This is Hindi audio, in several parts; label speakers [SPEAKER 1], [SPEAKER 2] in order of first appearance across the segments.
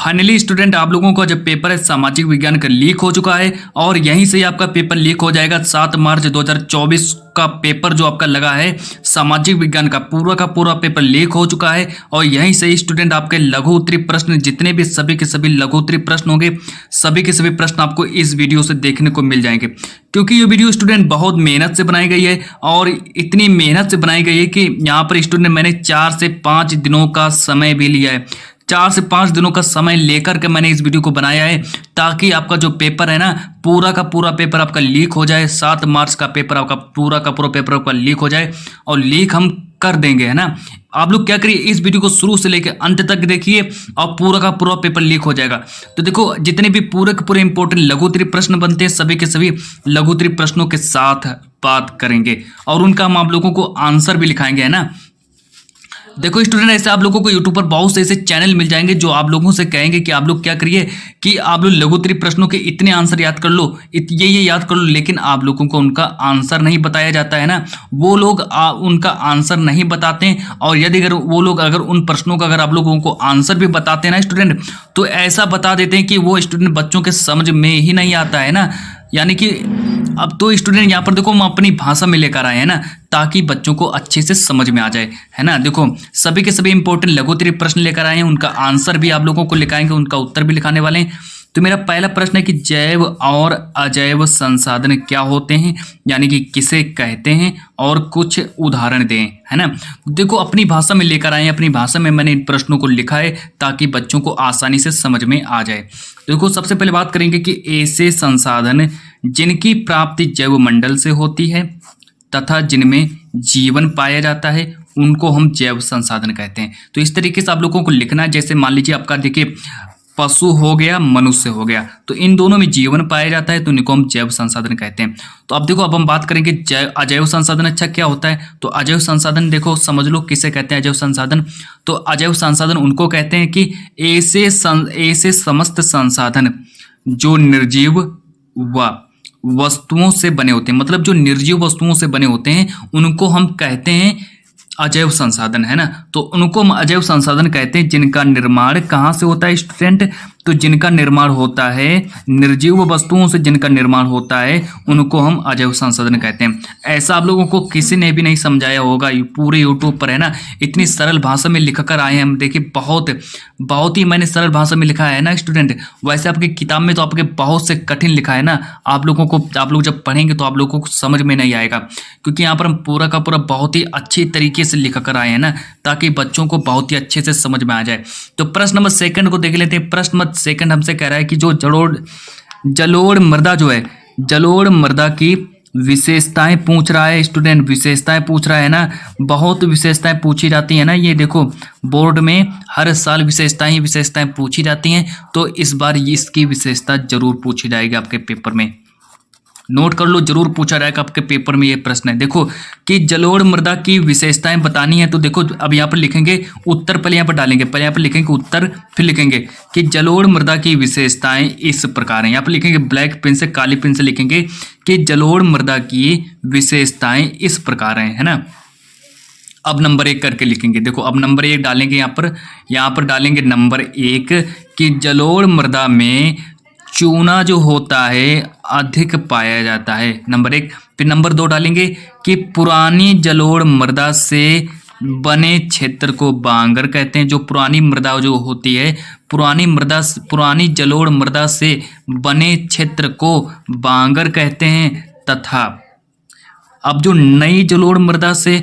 [SPEAKER 1] फाइनली स्टूडेंट आप लोगों का जो पेपर है सामाजिक विज्ञान का लीक हो चुका है और यहीं से ही आपका पेपर लीक हो जाएगा। 7 मार्च 2024 का पेपर जो आपका लगा है सामाजिक विज्ञान का पूरा पेपर लीक हो चुका है और यहीं से ही स्टूडेंट आपके लघु उत्तरीय प्रश्न जितने भी सभी के सभी लघु उत्तरीय प्रश्न होंगे सभी के सभी प्रश्न आपको इस वीडियो से देखने को मिल जाएंगे। क्योंकि ये वीडियो स्टूडेंट बहुत मेहनत से बनाई गई है और इतनी मेहनत से बनाई गई है कि यहाँ पर स्टूडेंट मैंने 4 से 5 दिनों का समय भी लिया है। 4 से 5 दिनों का समय लेकर के मैंने इस वीडियो को बनाया है ताकि आपका जो पेपर है ना पूरा का पूरा पेपर आपका लीक हो जाए। 7 मार्च का पेपर आपका पूरा का पूरा पेपर आपका लीक हो जाए और लीक हम कर देंगे, है ना। आप लोग क्या करिए, इस वीडियो को शुरू से लेकर अंत तक देखिए और पूरा का पूरा पेपर लीक हो जाएगा। तो देखो जितने भी पूरे के पूरे इंपॉर्टेंट लघु उत्तरीय प्रश्न बनते हैं सभी के सभी लघु उत्तरीय प्रश्नों के साथ बात करेंगे और उनका हम आप लोगों को आंसर भी लिखाएंगे, है ना। देखो स्टूडेंट ऐसे आप लोगों को यूट्यूब पर बहुत से ऐसे चैनल मिल जाएंगे जो आप लोगों से कहेंगे कि आप लोग क्या करिए कि आप लोग लघु उत्तरीय प्रश्नों के इतने आंसर याद कर लो, ये याद कर लो, लेकिन आप लोगों को उनका आंसर नहीं बताया जाता है ना। वो लोग उनका आंसर नहीं बताते हैं और यदि अगर वो लोग अगर उन प्रश्नों का अगर आप लोगों को आंसर भी बताते हैं ना स्टूडेंट तो ऐसा बता देते हैं कि वो स्टूडेंट बच्चों के समझ में ही नहीं आता है ना। यानी कि अब तो स्टूडेंट यहाँ पर देखो हम अपनी भाषा में लेकर आए हैं ना ताकि बच्चों को अच्छे से समझ में आ जाए, है ना। देखो सभी के सभी इंपॉर्टेंट लघु उत्तरीय प्रश्न लेकर आए हैं, उनका आंसर भी आप लोगों को लिखाएंगे, उनका उत्तर भी लिखाने वाले हैं। तो मेरा पहला प्रश्न है कि जैव और अजैव संसाधन क्या होते हैं, यानी कि किसे कहते हैं और कुछ उदाहरण दें, है ना। देखो अपनी भाषा में लेकर आए हैं, अपनी भाषा में मैंने इन प्रश्नों को लिखा है ताकि बच्चों को आसानी से समझ में आ जाए। देखो सबसे पहले बात करेंगे कि ऐसे संसाधन जिनकी प्राप्ति जैवमंडल से होती है तथा जिनमें जीवन पाया जाता है उनको हम जैव संसाधन कहते हैं। तो इस तरीके से आप लोगों को लिखना है। जैसे मान लीजिए आपका देखिए पशु हो गया, मनुष्य हो गया, तो इन दोनों में जीवन पाया जाता है तो इनको हम जैव संसाधन कहते हैं। तो अब देखो अब हम बात करेंगे अजैव संसाधन अच्छा क्या होता है। तो अजैव संसाधन देखो समझ लो किसे कहते हैं अजैव संसाधन। तो अजैव संसाधन उनको कहते हैं कि ऐसे समस्त संसाधन जो निर्जीव व वस्तुओं से बने होते हैं, मतलब जो निर्जीव वस्तुओं से बने होते हैं उनको हम कहते हैं अजैव संसाधन, है ना। तो उनको हम अजैव संसाधन कहते हैं जिनका निर्माण कहाँ से होता है स्टूडेंट। तो जिनका निर्माण होता है निर्जीव वस्तुओं से, जिनका निर्माण होता है उनको हम अजैव संसाधन कहते हैं। ऐसा आप लोगों को किसी ने भी नहीं समझाया होगा, पूरे यूट्यूब पर, है ना। इतनी सरल भाषा में लिख कर आए हैं हम, देखिए बहुत ही मैंने सरल भाषा में लिखा है ना स्टूडेंट। वैसे आपकी किताब में तो आपके बहुत से कठिन लिखा है ना, आप लोग जब पढ़ेंगे तो आप लोगों को समझ में नहीं आएगा क्योंकि यहाँ पर हम पूरा का पूरा बहुत ही अच्छी तरीके से लिख कर आए हैं ना ताकि बच्चों को बहुत ही अच्छे से समझ में आ जाए। तो प्रश्न नंबर 2 को देख लेते हैं। प्रश्न नंबर 2 हमसे कह रहा है कि जो जलोढ़ मृदा जो है, जलोढ़ मृदा की विशेषताएं पूछ रहा है स्टूडेंट, विशेषताएं पूछ रहा है ना। बहुत विशेषताएं पूछी जाती है ना, ये देखो बोर्ड में हर साल विशेषताएं पूछी जाती हैं तो इस बार इसकी विशेषता जरूर पूछी जाएगी आपके पेपर में। नोट कर लो, जरूर पूछा जाएगा आपके पेपर में ये प्रश्न है। देखो कि जलोढ़ मृदा की विशेषताएं बतानी है तो देखो अब यहाँ पर लिखेंगे उत्तर, पहले यहाँ पर डालेंगे, पहले यहाँ पर लिखेंगे उत्तर, फिर लिखेंगे कि जलोढ़ मृदा की विशेषताएं इस प्रकार हैं। यहाँ पर लिखेंगे ब्लैक पेन से, काली पेन से लिखेंगे कि जलोढ़ मृदा की विशेषताएं इस प्रकार हैं, है ना। अब नंबर 1 करके लिखेंगे। देखो अब नंबर 1 डालेंगे, यहाँ पर डालेंगे नंबर 1 कि जलोढ़ मृदा में चूना जो होता है अधिक पाया जाता है, नंबर 1। फिर नंबर 2 डालेंगे कि पुरानी जलोढ़ मृदा से बने क्षेत्र को बांगर कहते हैं। जो पुरानी मृदा जो होती है, पुरानी जलोढ़ मृदा से बने क्षेत्र को बांगर कहते हैं तथा अब जो नई जलोढ़ मृदा से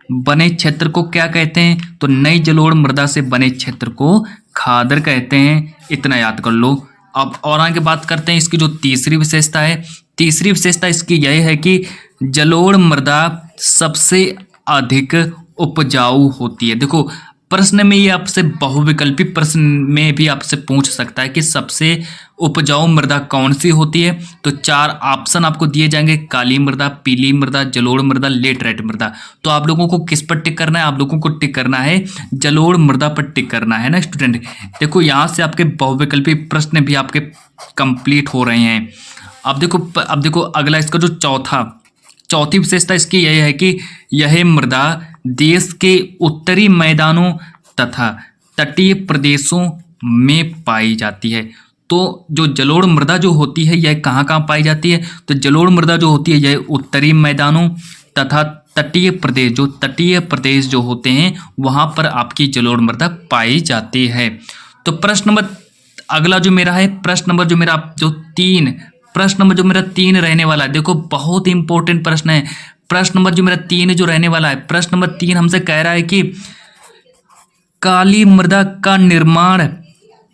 [SPEAKER 1] बने क्षेत्र को क्या कहते हैं। तो नई जलोढ़ मृदा से बने क्षेत्र को खादर कहते हैं। इतना याद कर लो। अब और आगे बात करते हैं इसकी जो तीसरी विशेषता है। तीसरी विशेषता इसकी यह है कि जलोढ़ मृदा सबसे अधिक उपजाऊ होती है। देखो प्रश्न में ये आपसे बहुविकल्पी प्रश्न में भी आपसे पूछ सकता है कि सबसे उपजाऊ मृदा कौन सी होती है। तो 4 ऑप्शन आपको दिए जाएंगे, काली मृदा, पीली मृदा, जलोढ़ मृदा, लेटराइट मृदा। तो आप लोगों को किस पर टिक करना है, आप लोगों को टिक करना है जलोढ़ मृदा पर टिक करना है ना स्टूडेंट। देखो यहाँ से आपके बहुविकल्पी प्रश्न भी आपके कंप्लीट हो रहे हैं। अब देखो अगला इसका जो चौथी विशेषता इसकी यह है कि यह मृदा देश के उत्तरी मैदानों तथा तटीय प्रदेशों में पाई जाती है। तो जो जलोढ़ मृदा जो होती है यह कहाँ कहाँ पाई जाती है? तो जलोढ़ मृदा जो होती है यह उत्तरी मैदानों तथा तटीय प्रदेश, जो तटीय प्रदेश जो होते हैं वहां पर आपकी जलोढ़ मृदा पाई जाती है। तो प्रश्न नंबर अगला जो मेरा है, प्रश्न नंबर जो मेरा तीन रहने वाला है, देखो बहुत इंपॉर्टेंट प्रश्न है। प्रश्न नंबर जो मेरा 3 जो रहने वाला है, प्रश्न नंबर 3 हमसे कह रहा है कि काली मृदा का निर्माण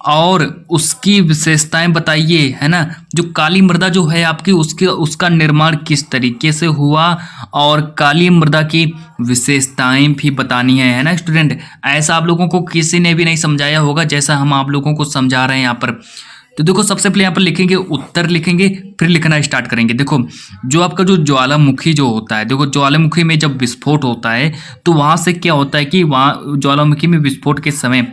[SPEAKER 1] और उसकी विशेषताएं बताइए, है ना। जो काली मृदा जो है आपकी उसका निर्माण किस तरीके से हुआ और काली मृदा की विशेषताएं भी बतानी है ना स्टूडेंट। ऐसा आप लोगों को किसी ने भी नहीं समझाया होगा जैसा हम आप लोगों को समझा रहे हैं यहाँ पर। तो देखो सबसे पहले यहाँ पर लिखेंगे उत्तर, लिखेंगे फिर लिखना स्टार्ट करेंगे। देखो जो आपका जो ज्वालामुखी जो होता है, देखो ज्वालामुखी में जब विस्फोट होता है तो वहां से क्या होता है कि वहाँ ज्वालामुखी में विस्फोट के समय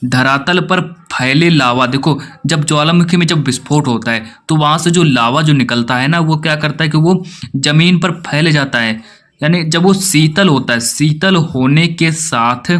[SPEAKER 1] धरातल पर फैले लावा, देखो जब ज्वालामुखी में जब विस्फोट होता है तो वहां से जो लावा जो निकलता है ना, वो क्या करता है कि वो जमीन पर फैल जाता है। यानी जब वो शीतल होता है, शीतल होने के साथ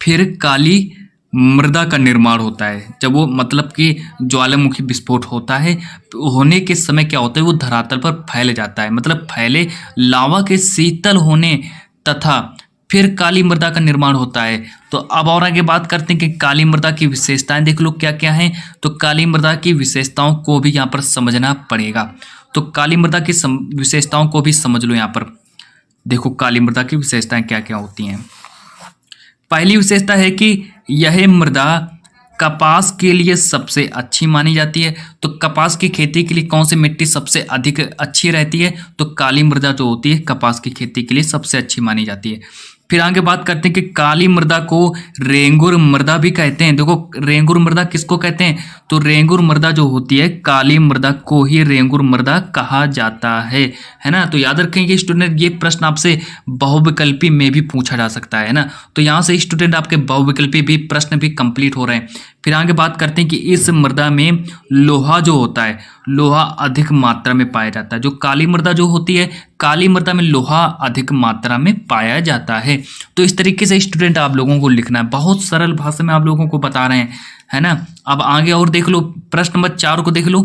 [SPEAKER 1] फिर काली मृदा का निर्माण होता है। जब वो मतलब कि ज्वालामुखी विस्फोट होता है तो होने के समय क्या होता है, वो धरातल पर फैल जाता है, मतलब फैले लावा के शीतल होने तथा फिर काली मृदा का निर्माण होता है। तो अब और आगे बात करते हैं कि काली मृदा की विशेषताएं देख लो क्या क्या हैं। तो काली मृदा की विशेषताओं को भी यहाँ पर समझना पड़ेगा। तो काली मृदा की विशेषताओं को भी समझ लो। यहाँ पर देखो काली मृदा की विशेषताएं क्या क्या होती हैं। पहली विशेषता है कि यह मृदा कपास के लिए सबसे अच्छी मानी जाती है। तो कपास की खेती के लिए कौन सी मिट्टी सबसे अधिक अच्छी रहती है? तो काली मृदा जो होती है कपास की खेती के लिए सबसे अच्छी मानी जाती है। फिर आगे बात करते हैं कि काली मृदा को रेंगुर मृदा भी कहते हैं। देखो रेंगुर मृदा किसको कहते हैं? तो रेंगुर मृदा जो होती है काली मृदा को ही रेंगुर मृदा कहा जाता है ना। तो याद रखेंगे स्टूडेंट, ये प्रश्न आपसे बहुविकल्पी में भी पूछा जा सकता है ना। तो यहाँ से स्टूडेंट आपके बहुविकल्पी भी प्रश्न भी कंप्लीट हो रहे हैं। फिर आगे बात करते हैं कि इस मृदा में लोहा जो होता है, लोहा अधिक मात्रा में पाया जाता है। जो काली मृदा जो होती है, काली मृदा में लोहा अधिक मात्रा में पाया जाता है। तो इस तरीके से स्टूडेंट आप लोगों को लिखना है, बहुत सरल भाषा में आप लोगों को बता रहे हैं, है ना। अब आगे और देख लो, प्रश्न नंबर 4 को देख लो।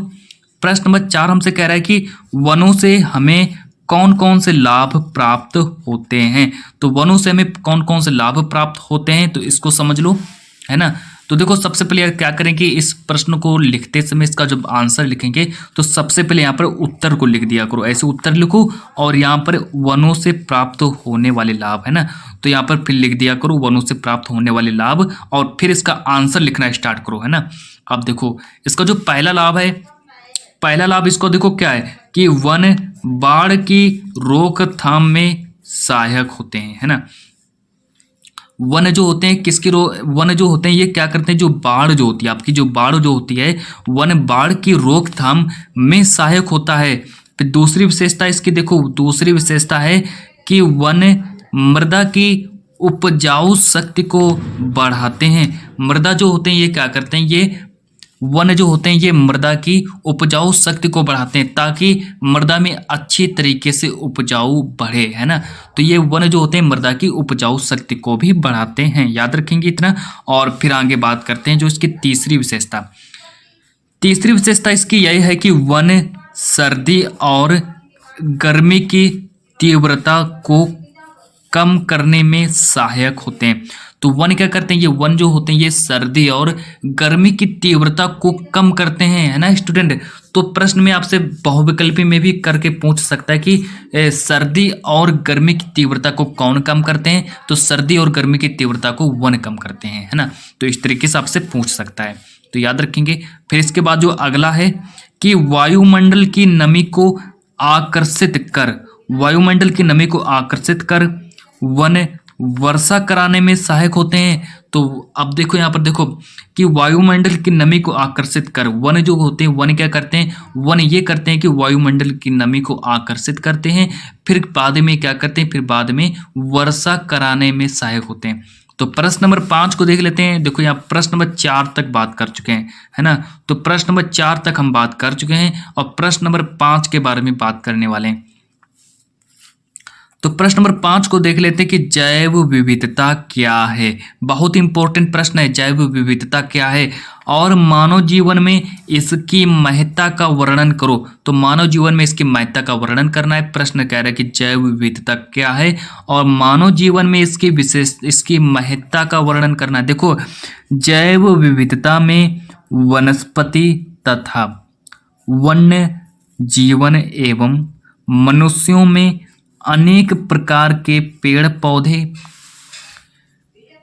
[SPEAKER 1] प्रश्न नंबर 4 हमसे कह रहा है कि वनों से हमें कौन कौन से लाभ प्राप्त होते हैं। तो वनों से हमें कौन कौन से लाभ प्राप्त होते हैं, तो इसको समझ लो, है ना। तो देखो सबसे पहले क्या करें कि इस प्रश्न को लिखते समय इसका जब आंसर लिखेंगे तो सबसे पहले यहाँ पर उत्तर को लिख दिया करो। ऐसे उत्तर लिखो और यहाँ पर वनों से प्राप्त होने वाले लाभ, है ना। तो यहाँ पर फिर लिख दिया करो वनों से प्राप्त होने वाले लाभ और फिर इसका आंसर लिखना स्टार्ट करो, है ना। अब देखो इसका जो पहला लाभ है, पहला लाभ इसको देखो क्या है कि वन बाढ़ की रोकथाम में सहायक होते हैं, है ना। वन जो होते हैं वन जो होते हैं ये क्या करते हैं, जो बाढ़ जो होती है आपकी, जो बाढ़ जो होती है वन बाढ़ की रोकथाम में सहायक होता है। फिर दूसरी विशेषता इसकी देखो, दूसरी विशेषता है कि वन मृदा की उपजाऊ शक्ति को बढ़ाते हैं। मृदा जो होते हैं ये क्या करते हैं, ये वन जो होते हैं ये मृदा की उपजाऊ शक्ति को बढ़ाते हैं ताकि मृदा में अच्छी तरीके से उपजाऊ बढ़े, है ना। तो ये वन जो होते हैं मृदा की उपजाऊ शक्ति को भी बढ़ाते हैं, याद रखेंगे इतना। और फिर आगे बात करते हैं जो इसकी तीसरी विशेषता, तीसरी विशेषता इसकी यही है कि वन सर्दी और गर्मी की तीव्रता को कम करने में सहायक होते हैं। तो वन क्या करते हैं, ये वन जो होते हैं ये सर्दी और गर्मी की तीव्रता को कम करते हैं, है ना स्टूडेंट। तो प्रश्न में आपसे बहुविकल्पी में भी करके पूछ सकता है कि सर्दी और गर्मी की तीव्रता को कौन कम करते हैं, तो सर्दी और गर्मी की तीव्रता को वन कम करते हैं, है ना। तो इस तरीके से आपसे पूछ सकता है, तो याद रखेंगे। फिर इसके बाद जो अगला है कि वायुमंडल की नमी को आकर्षित कर, वायुमंडल की नमी को आकर्षित कर वन वर्षा कराने में सहायक होते हैं। तो अब देखो यहाँ पर देखो कि वायुमंडल की नमी को आकर्षित कर, वन जो होते हैं वन क्या करते हैं, वन ये करते हैं कि वायुमंडल की नमी को आकर्षित करते हैं, फिर बाद में क्या करते हैं, फिर बाद में वर्षा कराने में सहायक होते हैं। तो प्रश्न नंबर 5 को देख लेते हैं। देखो यहाँ प्रश्न नंबर 4 तक बात कर चुके हैं, है ना। तो प्रश्न नंबर 4 तक हम बात कर चुके हैं और प्रश्न नंबर 5 के बारे में बात करने वाले हैं। तो प्रश्न नंबर 5 को देख लेते हैं कि जैव विविधता क्या है। बहुत इंपॉर्टेंट प्रश्न है, जैव विविधता क्या है और मानव जीवन में इसकी महत्ता का वर्णन करो। तो मानव जीवन में इसकी महत्ता का वर्णन करना है। प्रश्न कह रहा है कि जैव विविधता क्या है और मानव जीवन में इसकी महत्ता का वर्णन करना है। देखो, जैव विविधता में वनस्पति तथा वन्य जीवन एवं मनुष्यों में अनेक प्रकार के पेड़ पौधे,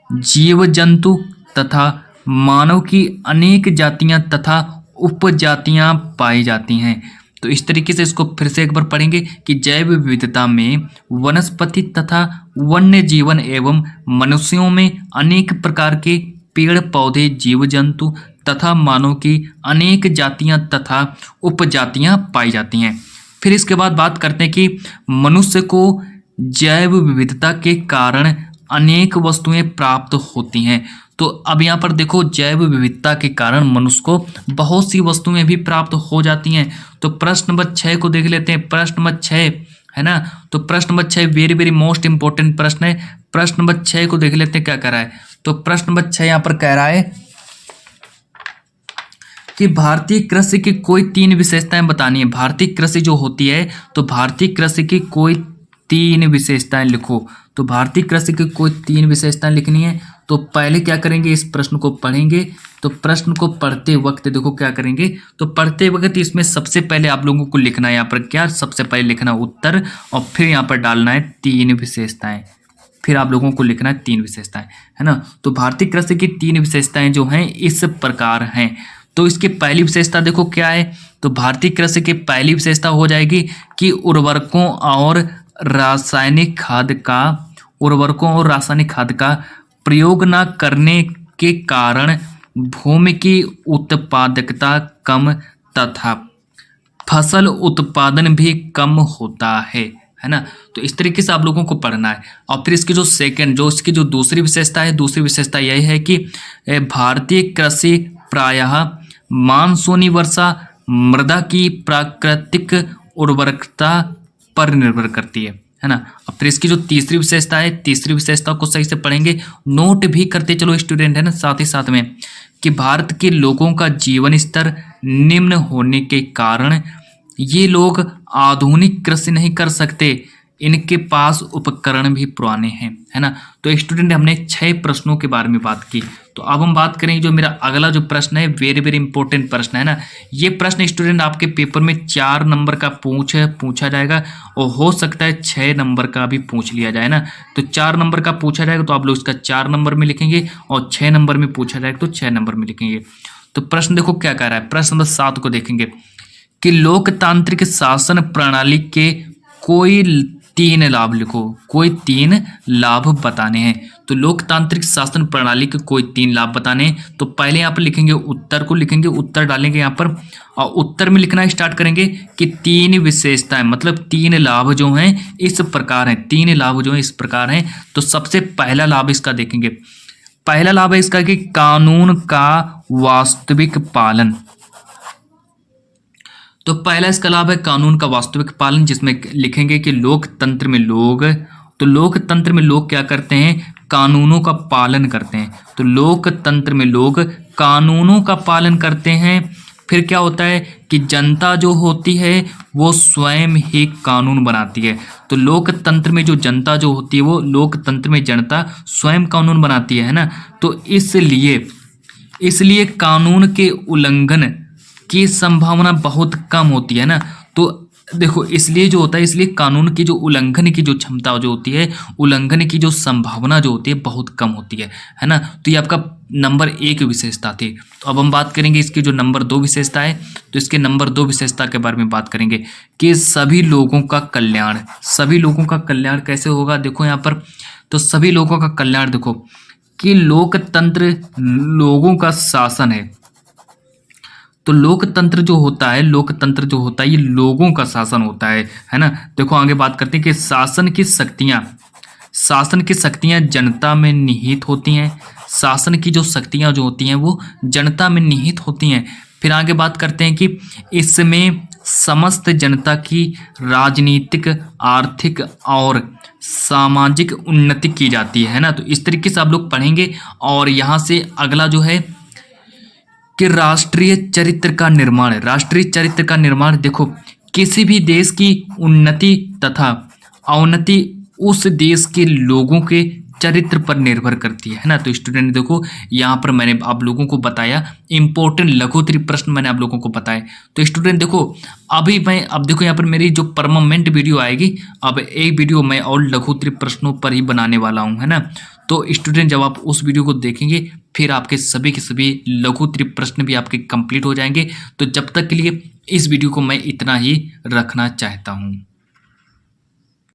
[SPEAKER 1] जीव जंतु तथा मानव की अनेक जातियां तथा उपजातियां पाई जाती हैं। तो इस तरीके से इसको फिर से एक बार पढ़ेंगे कि जैव विविधता में वनस्पति तथा वन्य जीवन एवं मनुष्यों में अनेक प्रकार के पेड़ पौधे, जीव जंतु तथा मानव की अनेक जातियां तथा उपजातियां पाई जाती हैं। फिर इसके बाद बात करते हैं कि मनुष्य को जैव विविधता के कारण अनेक वस्तुएं प्राप्त होती हैं। तो अब यहाँ पर देखो, जैव विविधता के कारण मनुष्य को बहुत सी वस्तुएं भी प्राप्त हो जाती हैं। तो प्रश्न नंबर 6 को देख लेते हैं। प्रश्न नंबर 6 है ना, तो प्रश्न number 6 very very most important प्रश्न है। प्रश्न नंबर 6 को देख लेते हैं क्या कह रहा है। तो प्रश्न नंबर 6 यहाँ पर कह रहा है कि भारतीय कृषि की कोई 3 विशेषताएं बतानी है। भारतीय कृषि जो होती है, तो भारतीय कृषि की कोई 3 विशेषताएं लिखो। तो भारतीय कृषि की कोई 3 विशेषताएं लिखनी है। तो पहले क्या करेंगे, इस प्रश्न को पढ़ेंगे। तो प्रश्न को पढ़ते वक्त देखो क्या करेंगे, तो पढ़ते वक्त इसमें सबसे पहले आप लोगों को लिखना है यहाँ पर क्या, सबसे पहले लिखना उत्तर और फिर यहाँ पर डालना है 3 विशेषताएं। फिर आप लोगों को लिखना है 3 विशेषताएं, है ना। तो भारतीय कृषि की 3 विशेषताएं जो हैं इस प्रकार हैं। तो इसकी पहली विशेषता देखो क्या है, तो भारतीय कृषि की पहली विशेषता हो जाएगी कि उर्वरकों और रासायनिक खाद का प्रयोग न करने के कारण भूमि की उत्पादकता कम तथा फसल उत्पादन भी कम होता है ना। तो इस तरीके से आप लोगों को पढ़ना है। और फिर इसकी इसकी जो दूसरी विशेषता है, दूसरी विशेषता यही है कि भारतीय कृषि प्रायः मानसूनी वर्षा, मृदा की प्राकृतिक उर्वरकता पर निर्भर करती है ना। अब फिर इसकी जो तीसरी विशेषता है, तीसरी विशेषता को सही से पढ़ेंगे, नोट भी करते चलो स्टूडेंट, है ना, साथ ही साथ में कि भारत के लोगों का जीवन स्तर निम्न होने के कारण ये लोग आधुनिक कृषि नहीं कर सकते, इनके पास उपकरण भी पुराने हैं, है ना। तो स्टूडेंट हमने 6 प्रश्नों के बारे में बात की। तो अब हम बात करेंगे जो मेरा अगला जो प्रश्न है, वेरी वेरी इंपॉर्टेंट प्रश्न है ना। ये प्रश्न स्टूडेंट आपके पेपर में 4 नंबर का पूछा जाएगा और हो सकता है 6 नंबर का भी पूछ लिया जाए ना। तो 4 नंबर का पूछा जाएगा तो आप लोग इसका 4 नंबर में लिखेंगे और 6 नंबर में पूछा जाएगा तो 6 नंबर में लिखेंगे। तो प्रश्न देखो क्या कह रहा है। प्रश्न नंबर 7 को देखेंगे कि लोकतांत्रिक शासन प्रणाली के कोई 3 लाभ लिखो, कोई 3 लाभ बताने हैं। तो लोकतांत्रिक शासन प्रणाली के कोई 3 लाभ बताने हैं। तो पहले यहाँ पर लिखेंगे उत्तर को, लिखेंगे उत्तर डालेंगे यहाँ पर और उत्तर में लिखना स्टार्ट करेंगे कि 3 विशेषताएं, मतलब 3 लाभ जो हैं इस प्रकार हैं, 3 लाभ जो हैं इस प्रकार हैं। तो सबसे पहला लाभ इसका देखेंगे, पहला लाभ है इसका कि कानून का वास्तविक पालन। तो पहला इसका लाभ है कानून का वास्तविक पालन, जिसमें लिखेंगे कि लोकतंत्र में लोग, तो लोकतंत्र में लोग क्या करते हैं, कानूनों का पालन करते हैं। तो लोकतंत्र में लोग कानूनों का पालन करते हैं। फिर क्या होता है कि जनता जो होती है वो स्वयं ही कानून बनाती है। तो लोकतंत्र में जो जनता जो होती है वो, लोकतंत्र में जनता स्वयं कानून बनाती है ना। तो इसलिए कानून के उल्लंघन की संभावना बहुत कम होती है ना। तो देखो इसलिए जो होता है, इसलिए कानून की जो उल्लंघन की जो क्षमता जो होती है, उल्लंघन की जो संभावना जो होती है बहुत कम होती है ना। तो ये आपका नंबर 1 विशेषता थी। तो अब हम बात करेंगे इसकी जो नंबर 2 विशेषता है। तो इसके नंबर 2 विशेषता के बारे में बात करेंगे कि सभी लोगों का कल्याण। सभी लोगों का कल्याण कैसे होगा, देखो यहाँ पर, तो सभी लोगों का कल्याण देखो कि लोकतंत्र लोगों का शासन है। तो लोकतंत्र जो होता है, लोकतंत्र जो होता है ये लोगों का शासन होता है ना। देखो आगे बात करते हैं कि शासन की शक्तियां जनता में निहित होती हैं। शासन की जो शक्तियां जो होती हैं वो जनता में निहित होती हैं। फिर आगे बात करते हैं कि इसमें समस्त जनता की राजनीतिक, आर्थिक और सामाजिक उन्नति की जाती है ना। तो इस तरीके से आप लोग पढ़ेंगे। और यहाँ से अगला जो है कि राष्ट्रीय चरित्र का निर्माण है। राष्ट्रीय चरित्र का निर्माण, देखो किसी भी देश की उन्नति तथा अवनति उस देश के लोगों के चरित्र पर निर्भर करती है ना। तो स्टूडेंट देखो यहाँ पर मैंने आप लोगों को बताया इंपॉर्टेंट लघुत्तरीय प्रश्न मैंने आप लोगों को बताए। तो स्टूडेंट देखो अभी मैं अब देखो यहाँ पर मेरी जो परमानेंट वीडियो आएगी, अब एक वीडियो मैं और लघुत्तरीय प्रश्नों पर ही बनाने वाला हूँ, है ना। तो स्टूडेंट जब आप उस वीडियो को देखेंगे फिर आपके सभी के सभी लघुत्तरीय प्रश्न भी आपके कंप्लीट हो जाएंगे। तो जब तक के लिए इस वीडियो को मैं इतना ही रखना चाहता हूँ।